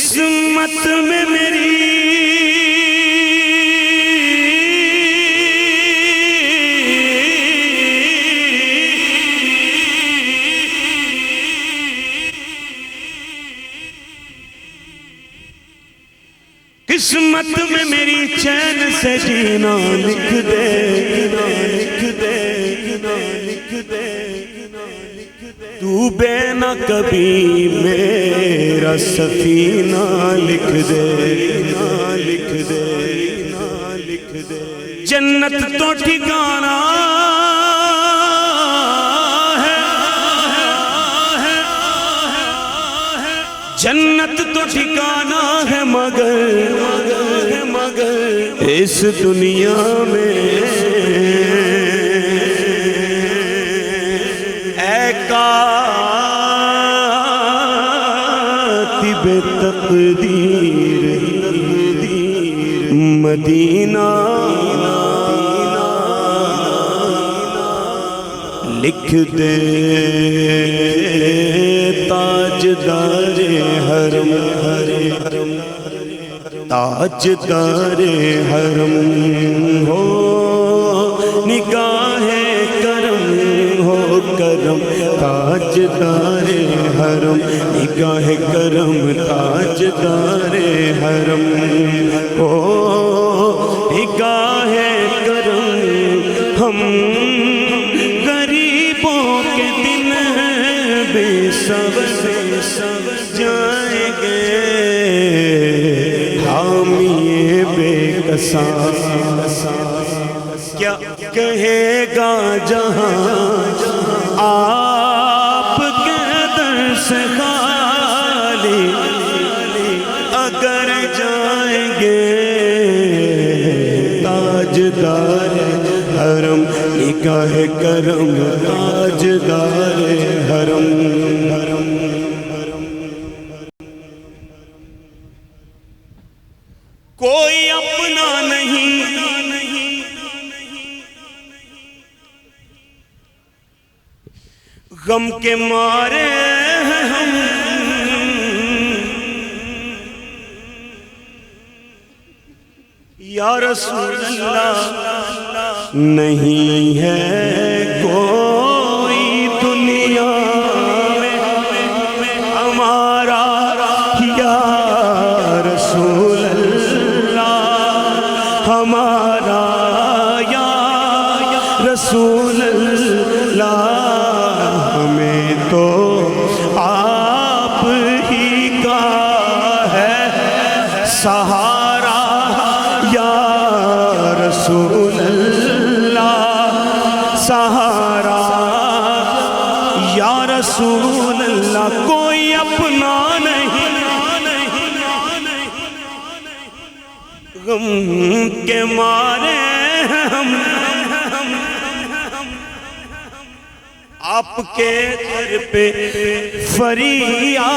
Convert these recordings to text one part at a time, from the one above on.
قسمت میں میری قسمت میں میری چین سے جینا لکھ دے، لکھ دے، لکھ دے، ڈوبے نہ کبھی میرا سفینہ، لکھ دے، لکھ دے، لکھ دے۔ جنت تو ٹھکانہ جنت تو ٹھکانہ ہے مگر اس دنیا میں اے کاتب تقدیر مدینہ لکھ دے، تاجدار حرم، تاجدار حرم ہو نگاہ کرم، ہو کرم تاجدار حرم، نگاہ کرم تاجدار حرم ہو نگاہ کرم۔ ہم سب جائیں گے حامی بے کساں، کیا کہے گا جہاں آپ کے در سے خالی، اگر جائیں گے تاجدار حرم، نگاہ کرم تاجدار حرم۔ کوئی اپنا نہیں غم کے مارے ہیں ہم، یا رسول اللہ نہیں ہے کوئی دنیا میں ہمارا، یا رسول اللہ ہمارا، یا رسول اللہ ہمیں تو آپ ہی کا ہے سہارا، یا رسول اللہ سہارا، یا رسول اللہ۔ کوئی اپنا نہیں غم کے مارے ہم، آپ کے در پہ فریاد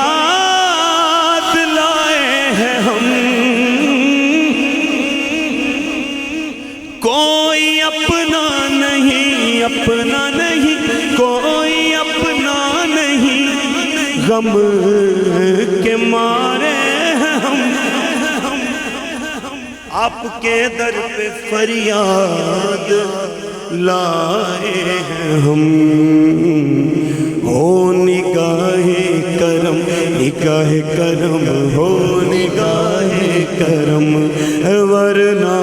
لائے ہیں ہم۔ کوئی اپنا نہیں، اپنا نہیں، کوئی اپنا نہیں غم کے مارے ہم، آپ کے در پہ فریاد لائے ہیں ہم۔ ہو نگاہ کرم، نگاہ کرم ہو نگاہ کرم، ورنہ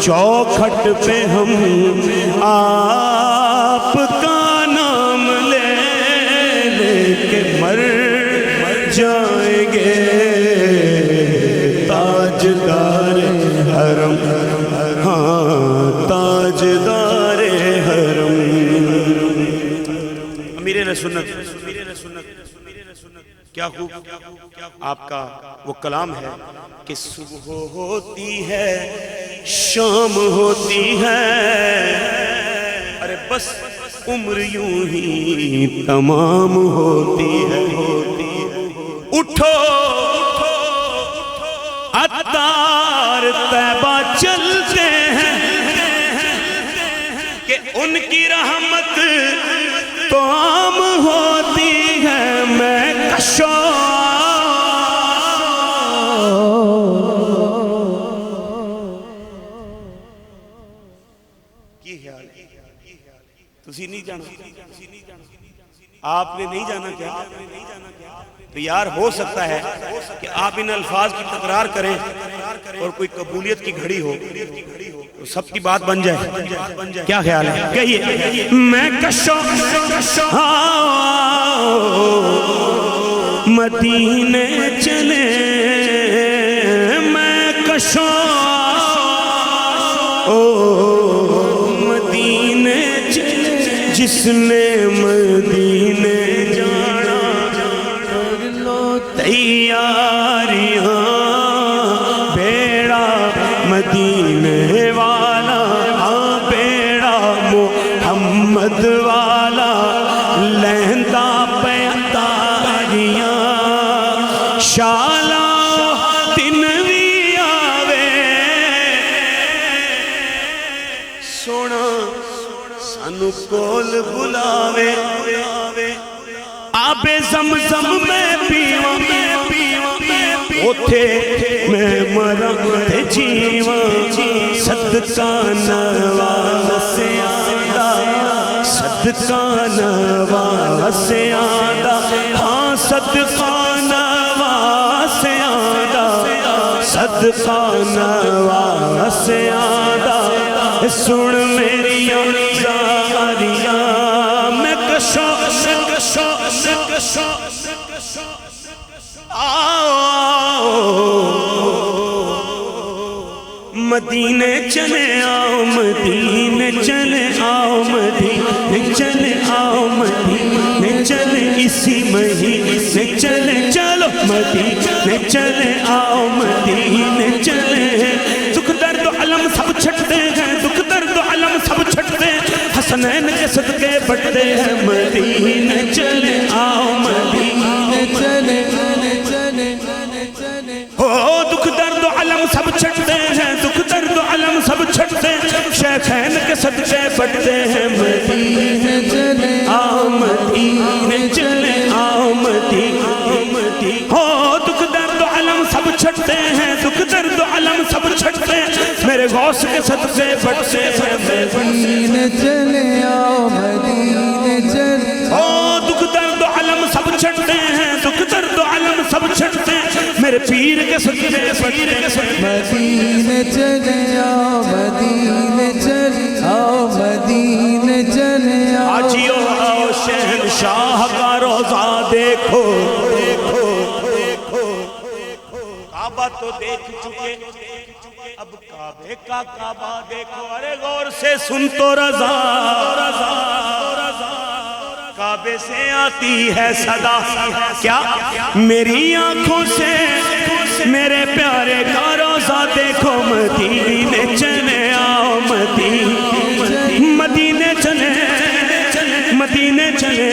چوکھٹ پہ ہم آپ کا نام لے لے کے مر جائیں گے تاجدار حرم، ہاں تاجدار حرم۔ امیر سنت کیا خوب آپ کا وہ کلام ہے کہ صبح ہوتی ہے شام ہوتی ہے، ارے بس عمر یوں ہی تمام ہوتی ہے۔ اٹھو عطار طیبہ چلتے ہیں کہ ان کی رحمت تو عام ہوتی ہے۔ میں کشو تسی نہیں جانا، آپ نے نہیں جانا کیا؟ تو یار ہو سکتا ہے کہ آپ ان الفاظ کی تکرار کریں اور کوئی قبولیت کی گھڑی ہو تو سب کی بات بن جائے. کیا خیال ہے؟ کہیے میں کشو مدینے چلے، میں کشو مدینے چلے، جس نے مدینے جانا کر لو تیاریاں، بیڑا مدینے والا، بیڑا محمد والا، لہندا پہ تاریاں، شالا دن بھی آوے، سونا سانو کول بلاوے، آب زمزم میں پیواں، اوتھے میں مراں تے جیواں، صدقہ نواز آندا، صدقہ نواز آندا، ہاں صدقہ نواز آندا، صدقہ نواز آندا، سن میری زاریاں، میں کشو مدینے چلے آؤ، مدینے چلے آؤ، مدینے چلے آؤ، مدینے چلے اسی مہینے چلے، چلو مدینے چلے آؤ، مدینے چلے، دکھ درد علم سب چھٹتے ہیں، دکھ درد علم سب چھٹتے ہیں، حسنین کے صدقے بڑھتے ہیں، مدینے چلے آؤ، مدینے چلے، ہو دکھ درد علم سب چھٹتے ہیں، دکھ درد علم سب چھٹتے ہیں، شیخین کے صدقے بڑھتے ہیں، مدینے چلے آؤ، مدینے چلے آؤ، مدینے، ہو دکھ درد علم سب چھٹتے ہیں، دکھ درد علم سب چھٹتے ہیں، میرے غوث کے صدقے بڑھتے ہیں، مدینے چلے آؤ، مدینے چلے، ہو دکھ درد علم سب چھٹتے ہیں، دکھ درد علم سب چھٹتے ہیں، میرے پیر کے صدقے بڑھتے ہیں، مدینے چلے آؤ، مدینے چلے آؤ، مدینے چلے آؤ، آجیو آؤ شہنشاہ کا روضہ دیکھو، کعبہ تو دیکھ چکے، اب کعبے کا کعبہ دیکھو، ارے غور سے سن تو رضا، کعبے سے آتی ہے صدا، کیا میری آنکھوں سے میرے پیارے کا روضہ دیکھو، مدینے چلے آؤ، مدینے چلے، مدینے چلے،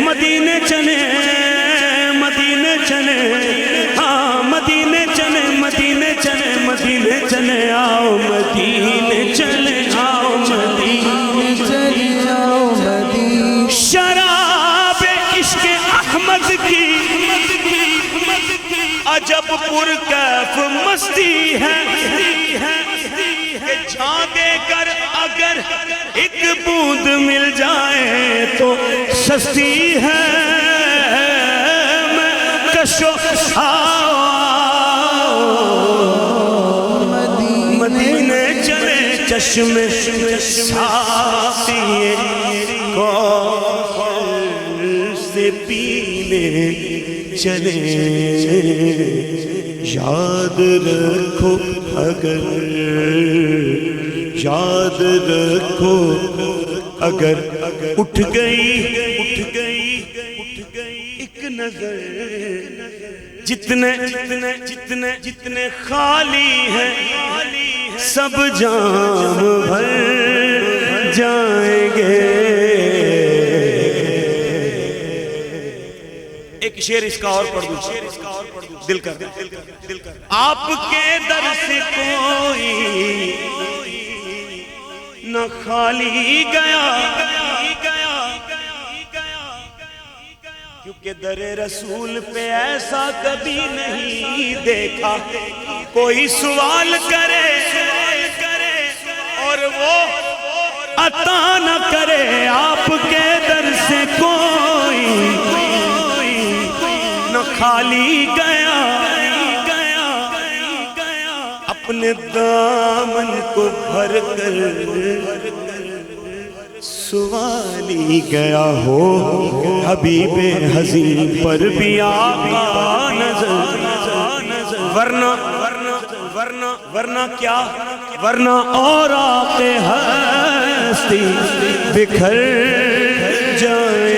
مدینے چلے، مدینے چلے، ہاں مدینے چلے، مدینے چلے، مدینے چلے آؤ، مدینے چلے آؤ، مدینے چلے آؤ، مدینے، شراب عشق احمد کی عجب پرکیف مستی ہے، کہ جھاں دے کر اگر ایک بوند مل جائے تو سستی ہے، میں کشو مدینے چلے، چشم ساقی کوثر سے پینے چلے، یاد رکھو اگر، یاد رکھو اگر اٹھ گئی ایک نظر، جتنے خالی ہیں سب جام بھر جائیں گے. ایک شعر اس کا اور پڑھ دوں، دل کر آپ کے در سے کوئی نہ خالی گیا، کیونکہ در رسول پہ ایسا کبھی نہیں دیکھا کوئی سوال کرے اور وہ عطا نہ کرے آپ کے در سے کوئی نہ خالی گیا اپنے دامن کو بھر کر سوالی گیا ہو حبیب حزین پر بھی آقا نظر ورنہ کیا ورنہ اوراق ہستی بکھر جائیں